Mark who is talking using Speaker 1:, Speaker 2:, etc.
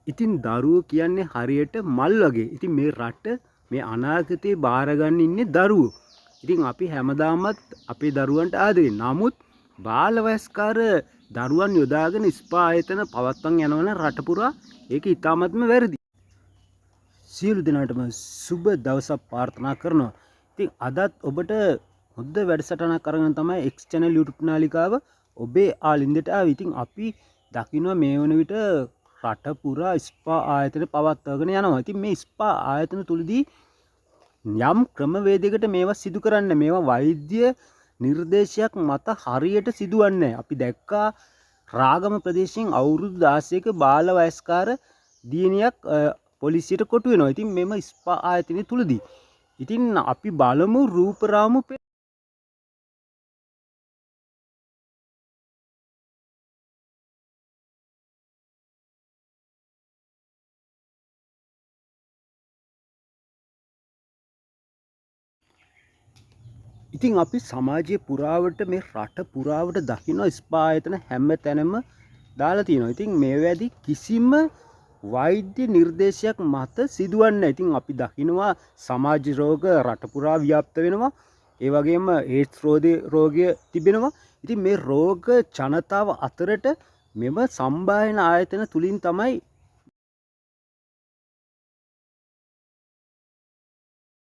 Speaker 1: ඉතින් දරුවෝ කියන්නේ හරියට මල් වගේ. ඉතින් මේ රට මේ අනාගතේ බාරගන්න ඉන්නේ දරුවෝ. ඉතින් අපි හැමදාමත් අපේ දරුවන්ට ආදරේ. නමුත් බාලවයස්කාර දරුවන් යොදාගෙන ස්පා ආයතන පවත්වන් යනවන රට පුරා ඒක ඉතාමත්ම වැරදි. සියලු දෙනාටම සුබ දවසක් ප්‍රාර්ථනා කරනවා. ඉතින් අදත් ඔබට හොඳ වැඩසටහනක් අරගෙන තමයි X channel YouTube නාලිකාව ඔබේ ආලින්දට ආවේ. ඉතින් අපි දකින්න මේ වන විට රට පුරා ස්පා ආයතන පවත්වාගෙන යනවා. ඉතින් මේ ස්පා ආයතන තුලදී යම් ක්‍රමවේදයකට මේවා සිදු කරන්න මේවා වෛද්‍ය නිර්දේශයක් මත හරියට සිදුවන්නේ. අපි දැක්කා රාගම ප්‍රදේශයෙන් අවුරුදු 16ක බාල වයස්කාර දියණියක් පොලිසියට කොටු වෙනවා. ඉතින් මෙම ස්පා ආයතනය තුලදී ඉතින් අපි බලමු රූපරාමු. ඉතින් අපි සමාජයේ පුරාවට මේ රට පුරාවට දකින්න ස්පා ආයතන හැම තැනම දාලා තියෙනවා. ඉතින් මේවැදී කිසිම වෛද්‍ය නිර්දේශයක් මත සිදුවන්නේ නැහැ. ඉතින් අපි දකිනවා සමාජ රෝග රට පුරා ව්‍යාප්ත වෙනවා. ඒ වගේම ඒඩ්ස් රෝගය තිබෙනවා. ඉතින් මේ රෝග ජනතාව අතරට මෙම සම්බායන ආයතන තුලින් තමයි